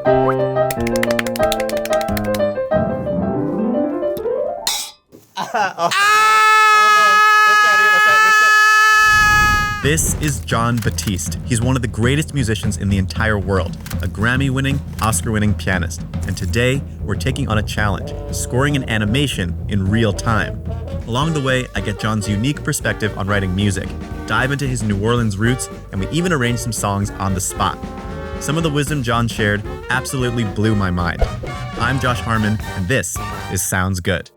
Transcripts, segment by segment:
This is Jon Batiste. He's one of the greatest musicians in the entire world, a Grammy-winning, Oscar-winning pianist. And today, we're taking on a challenge, scoring an animation in real time. Along the way, I get Jon's unique perspective on writing music, dive into his New Orleans roots, and we even arrange some songs on the spot. Some of the wisdom Jon shared absolutely blew my mind. I'm Josh Harmon, and this is Sounds Good.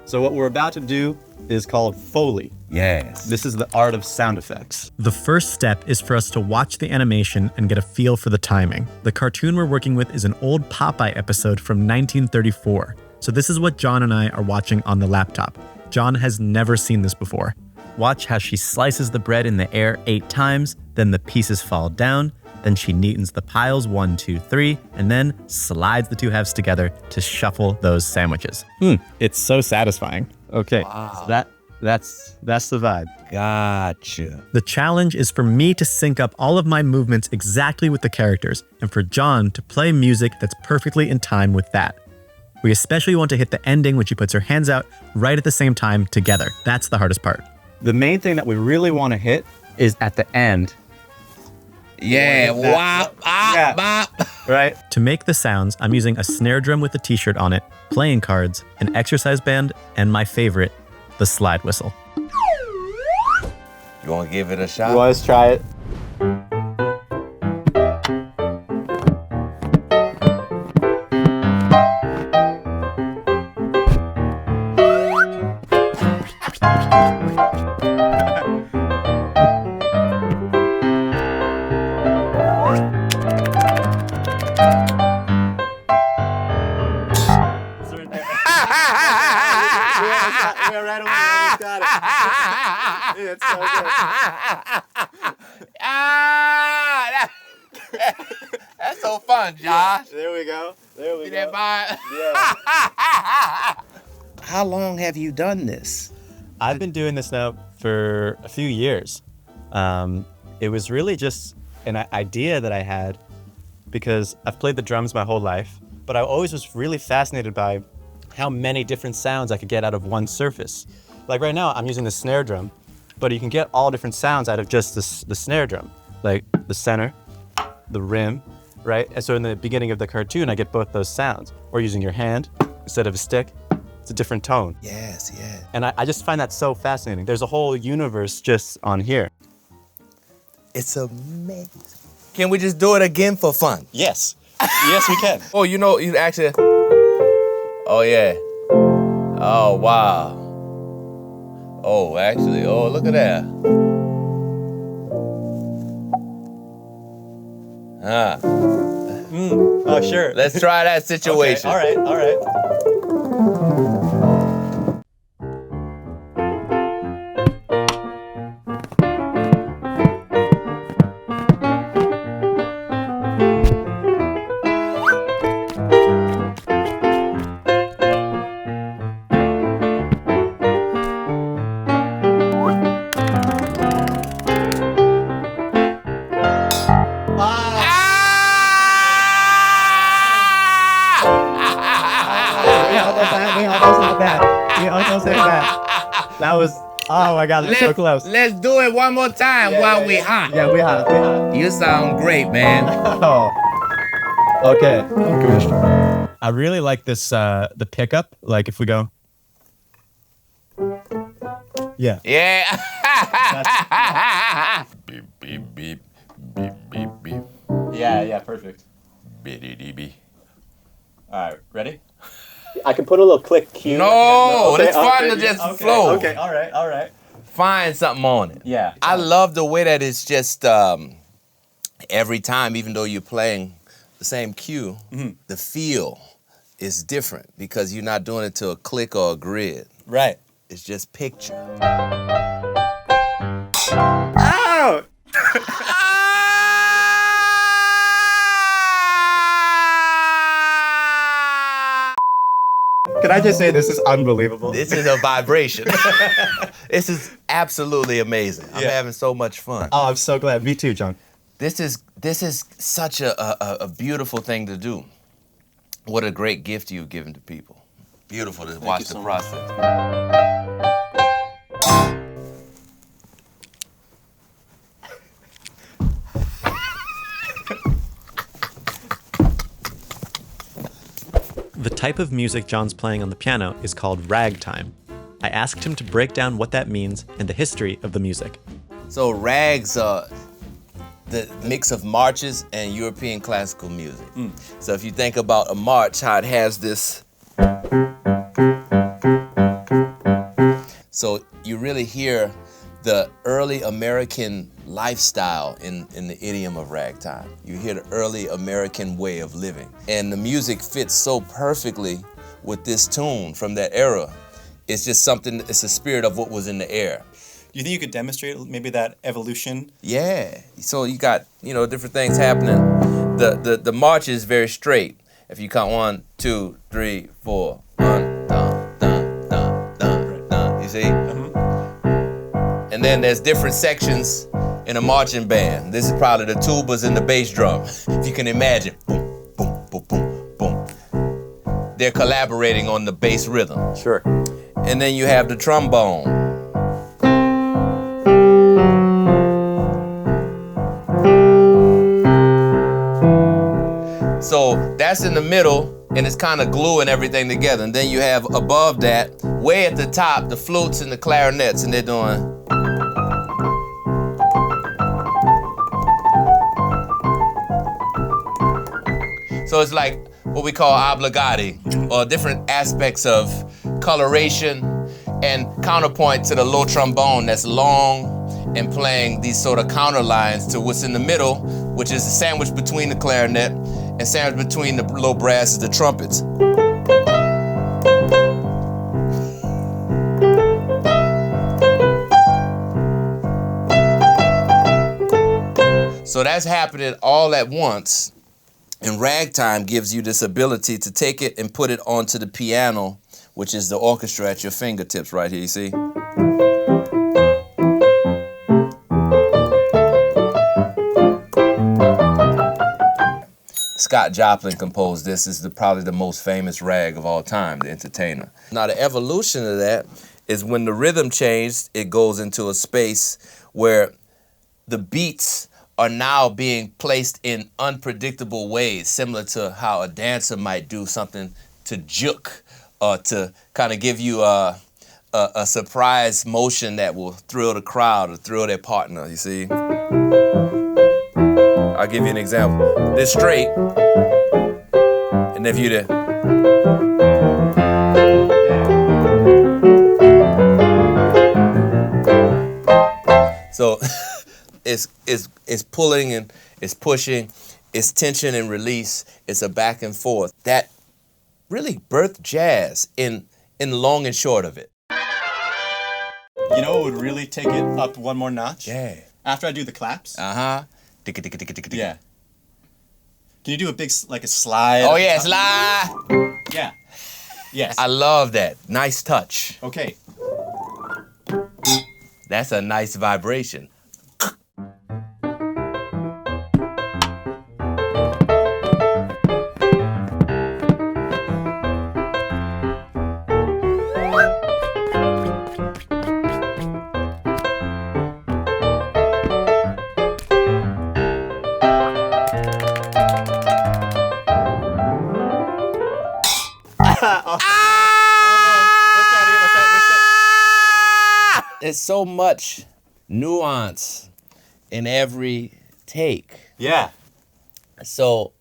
So what we're about to do is called Foley. Yes. This is the art of sound effects. The first step is for us to watch the animation and get a feel for the timing. The cartoon we're working with is an old Popeye episode from 1934. So this is what Jon and I are watching on the laptop. Jon has never seen this before. Watch how she slices the bread in the air 8 times, then the pieces fall down, then she neatens the piles 1, 2, 3, and then slides the 2 halves together to shuffle those sandwiches. It's so satisfying. Okay, wow. So that's the vibe. Gotcha. The challenge is for me to sync up all of my movements exactly with the characters, and for Jon to play music that's perfectly in time with that. We especially want to hit the ending when she puts her hands out right at the same time together. That's the hardest part. The main thing that we really want to hit is at the end. Yeah, wop, bop. Right? To make the sounds, I'm using a snare drum with a t-shirt on it, playing cards, an exercise band, and my favorite, the slide whistle. You want to give it a shot? You want us to try it? It's so good. That's so fun, Josh. Yeah, there we go. See that vibe? Yeah. How long have you done this? I've been doing this now for a few years. It was really just an idea that I had because I've played the drums my whole life, but I always was really fascinated by how many different sounds I could get out of one surface. Like right now, I'm using the snare drum, but you can get all different sounds out of just the snare drum, like the center, the rim, right? And so in the beginning of the cartoon, I get both those sounds. Or using your hand instead of a stick, it's a different tone. Yes. And I just find that so fascinating. There's a whole universe just on here. It's amazing. Can we just do it again for fun? Yes. Yes, we can. Oh, you actually... Oh, yeah. Oh, wow. Oh, actually, look at that. Oh, sure. Let's try that situation. Okay, all right. That was, oh my God, that's so close. Let's do it one more time while we hot. Yeah, we hot. You sound great, man. Oh. Okay. I really like this, the pickup. Like if we go. Yeah. Yeah. Beep, beep, beep, beep, beep, beep. Yeah, perfect. Beep. All right, ready? I can put a little click cue. No, it's fun to just flow. Okay, all right. Find something on it. Yeah. I love the way that it's just every time, even though you're playing the same cue, the feel is different because you're not doing it to a click or a grid. Right. It's just picture. Ow! Can I just say this is unbelievable? This is a vibration. This is absolutely amazing. I'm having so much fun. Oh, I'm so glad. Me too, Jon. This is this is such a beautiful thing to do. What a great gift you've given to people. Beautiful to watch the process. The type of music Jon's playing on the piano is called ragtime. I asked him to break down what that means and the history of the music. So rags are the mix of marches and European classical music. So if you think about a march, how it has this. So you really hear the early American lifestyle in the idiom of ragtime. You hear the early American way of living. And the music fits so perfectly with this tune from that era. It's just something, it's the spirit of what was in the air. Do you think you could demonstrate maybe that evolution? Yeah, so you got, different things happening. The march is very straight. If you count 1, 2, 3, 4, 1, dun, dun, dun, dun, dun, you see? And then there's different sections in a marching band. This is probably the tubas and the bass drum, if you can imagine. Boom, boom, boom, boom, boom. They're collaborating on the bass rhythm. Sure. And then you have the trombone. So that's in the middle, and it's kind of gluing everything together. And then you have above that, way at the top, the flutes and the clarinets, and they're doing. So it's like what we call obligati, or different aspects of coloration and counterpoint to the low trombone that's long and playing these sort of counter lines to what's in the middle, which is the sandwich between the clarinet and sandwich between the low brasses, the trumpets. So that's happening all at once. And ragtime gives you this ability to take it and put it onto the piano, which is the orchestra at your fingertips right here, you see? Scott Joplin composed this. This is probably the most famous rag of all time, The Entertainer. Now the evolution of that is when the rhythm changed, it goes into a space where the beats are now being placed in unpredictable ways, similar to how a dancer might do something to juke or to kind of give you a surprise motion that will thrill the crowd or thrill their partner, you see? I'll give you an example. This straight, and if you did. So it's pulling and it's pushing, it's tension and release, it's a back and forth. That really birthed jazz in long and short of it. You know what would really take it up one more notch? Yeah. After I do the claps? Uh-huh. Yeah. Can you do a big, like a slide? Oh yeah, slide. Yeah. Yes. I love that. Nice touch. Okay. That's a nice vibration. There's so much nuance in every take. Yeah. So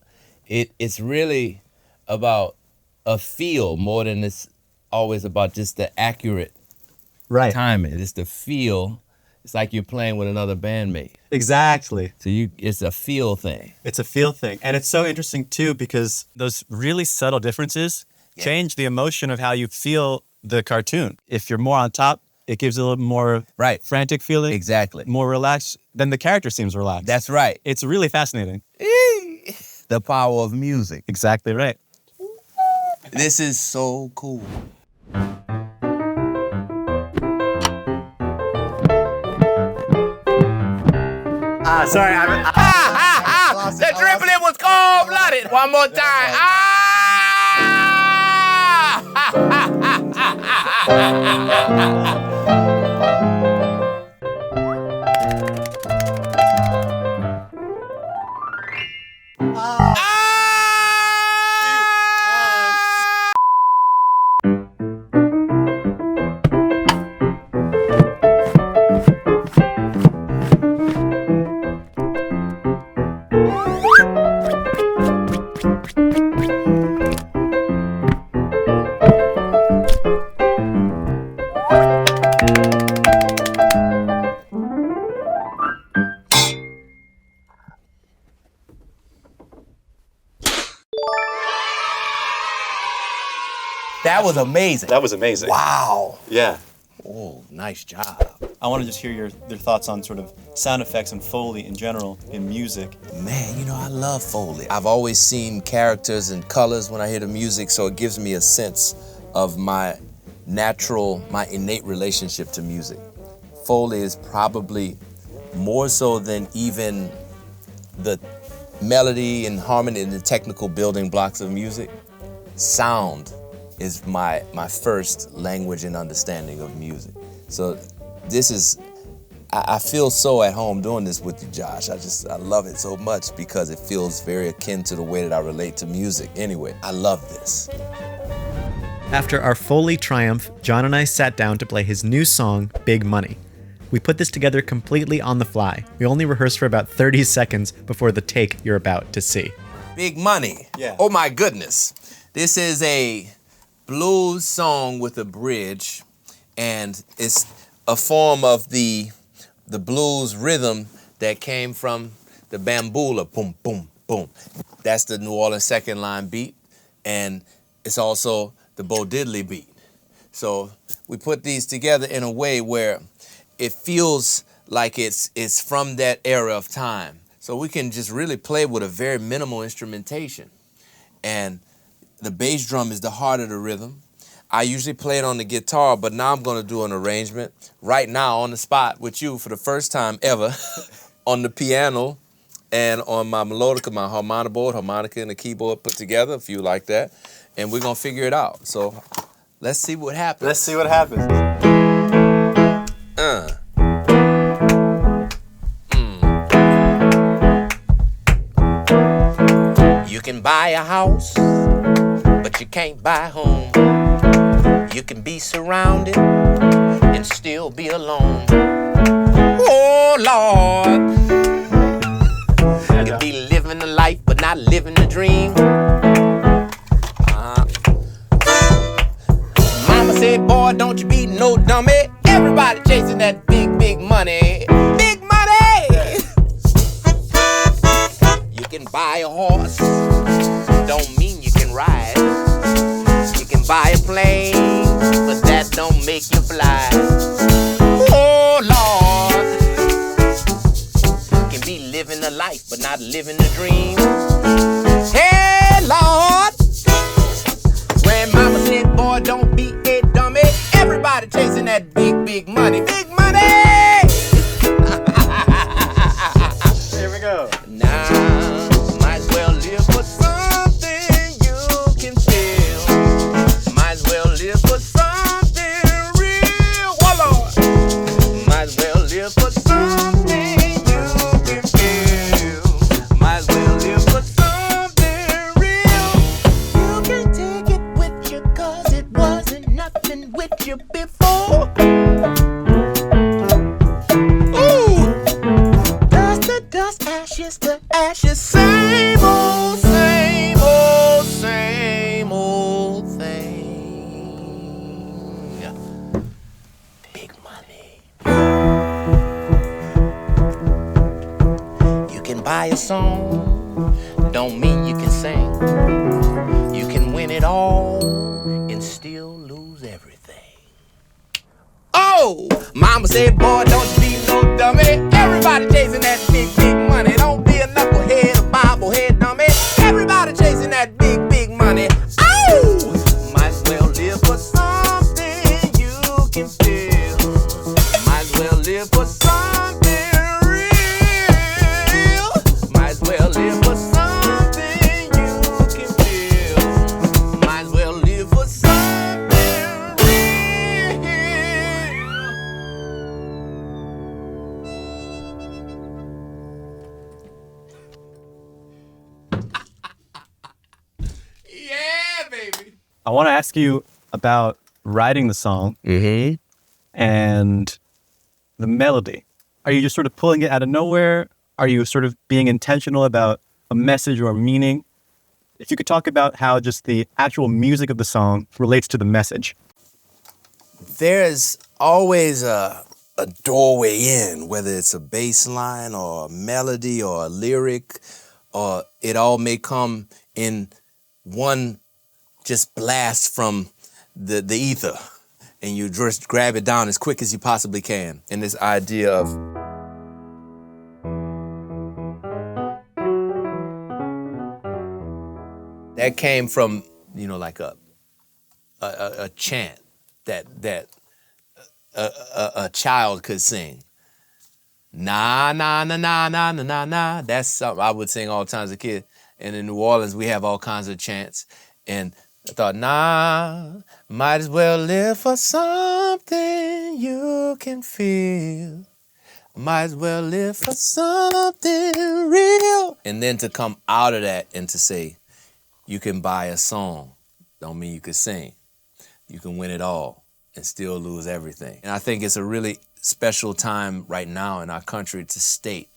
it's really about a feel more than it's always about just the accurate timing. It's the feel. It's like you're playing with another bandmate. Exactly. So it's a feel thing. It's a feel thing. And it's so interesting too because those really subtle differences change the emotion of how you feel the cartoon. If you're more on top, it gives a little more frantic feeling. Exactly. More relaxed. Then the character seems relaxed. That's right. It's really fascinating. The power of music. Exactly right. This is so cool. Sorry. One more time. That was amazing. That was amazing. Wow. Yeah. Oh, nice job. I want to just hear your thoughts on sort of sound effects and Foley in general in music. Man, you know, I love Foley. I've always seen characters and colors when I hear the music, so it gives me a sense of my innate relationship to music. Foley is probably more so than even the melody and harmony and the technical building blocks of music. Sound is my first language and understanding of music. So this is, I feel so at home doing this with you, Josh. I love it so much because it feels very akin to the way that I relate to music. Anyway, I love this. After our Foley triumph, Jon and I sat down to play his new song, Big Money. We put this together completely on the fly. We only rehearsed for about 30 seconds before the take you're about to see. Big Money. Yeah. Oh my goodness. This is a blues song with a bridge, and it's a form of the blues rhythm that came from the bambula, boom, boom, boom. That's the New Orleans second line beat, and it's also the Bo Diddley beat. So we put these together in a way where it feels like it's from that era of time. So we can just really play with a very minimal instrumentation. And the bass drum is the heart of the rhythm. I usually play it on the guitar, but now I'm gonna do an arrangement right now on the spot with you for the first time ever on the piano and on my melodica, my harmonica and the keyboard put together, if you like that. And we're gonna figure it out. So let's see what happens. Let's see what happens. You can buy a house, but you can't buy a home. You can be surrounded and still be alone. Oh, Lord. You can be living the life, but not living the dream. Mama said, boy, don't you be no dummy. Everybody chasing that big, big money. Big money! You can buy a horse, don't mean you can ride. You can buy a plane, but that don't make you fly. Oh, Lord. You can be living the life, but not living the dream. Hey, Lord. Grandmama said, boy, don't be a dummy. Everybody chasing that big, big money. Big money! Here we go. Now, might as well live for something you can feel. Might as well live for something real. Oh, Lord. Might as well live for something you can feel. Might as well live for something real. You can take it with you, cause it wasn't nothing with you before. Ooh! Dust to dust, ashes to ashes. Same old, same old, same old thing. Big money. You can buy a song, don't mean you can sing. You can win it all and still lose everything. Oh, mama said, boy, don't you be no dummy. Everybody chasing that big, big money. Don't be a knucklehead or bobblehead dummy. Everybody chasing that big, big money. Oh, might as well live for something you can feel. Might as well live for something real. Might as well live for something you I want to ask you about writing the song and the melody. Are you just sort of pulling it out of nowhere? Are you sort of being intentional about a message or a meaning? If you could talk about how just the actual music of the song relates to the message. There's always a doorway in, whether it's a bass line or a melody or a lyric, or it all may come in one just blast from the ether, and you just grab it down as quick as you possibly can. And this idea of that came from, like a chant that a child could sing. Na na na na na na na na. That's something I would sing all the time as a kid. And in New Orleans, we have all kinds of chants. And I thought, might as well live for something you can feel. Might as well live for something real. And then to come out of that and to say, you can buy a song, don't mean you can sing. You can win it all and still lose everything. And I think it's a really special time right now in our country to state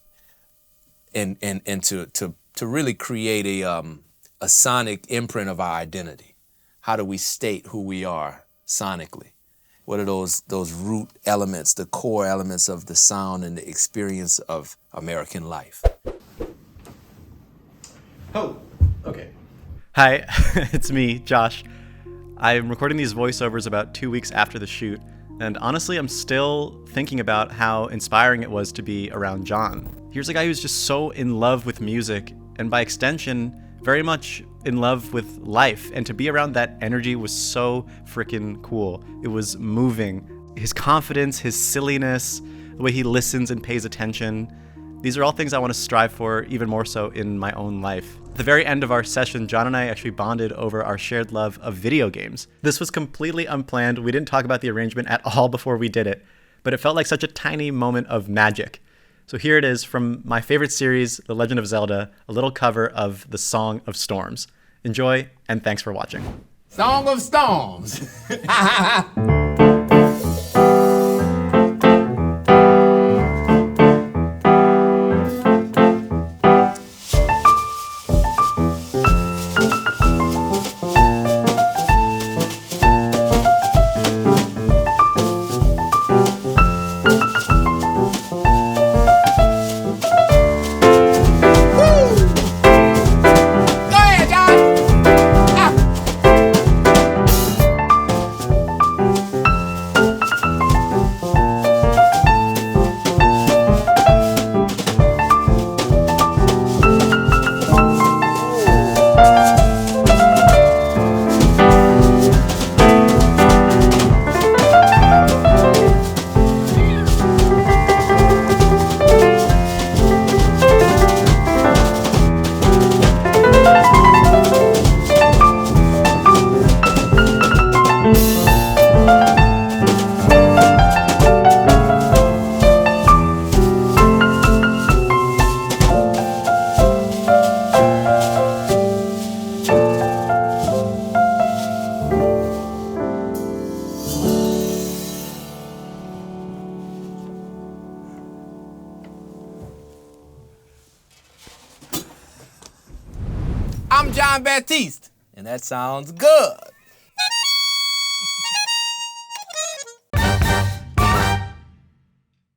and to really create a sonic imprint of our identity. How do we state who we are sonically? What are those root elements, the core elements of the sound and the experience of American life? Oh, okay. Hi, it's me, Josh. I'm recording these voiceovers about 2 weeks after the shoot, and honestly, I'm still thinking about how inspiring it was to be around Jon. Here's a guy who's just so in love with music, and by extension, very much in love with life, and to be around that energy was so freaking cool. It was moving. His confidence, his silliness, the way he listens and pays attention. These are all things I want to strive for even more so in my own life. At the very end of our session, Jon and I actually bonded over our shared love of video games. This was completely unplanned. We didn't talk about the arrangement at all before we did it, but it felt like such a tiny moment of magic. So here it is from my favorite series, The Legend of Zelda, a little cover of the Song of Storms. Enjoy, and thanks for watching. Song of Storms. I'm Jon Batiste, and that sounds good.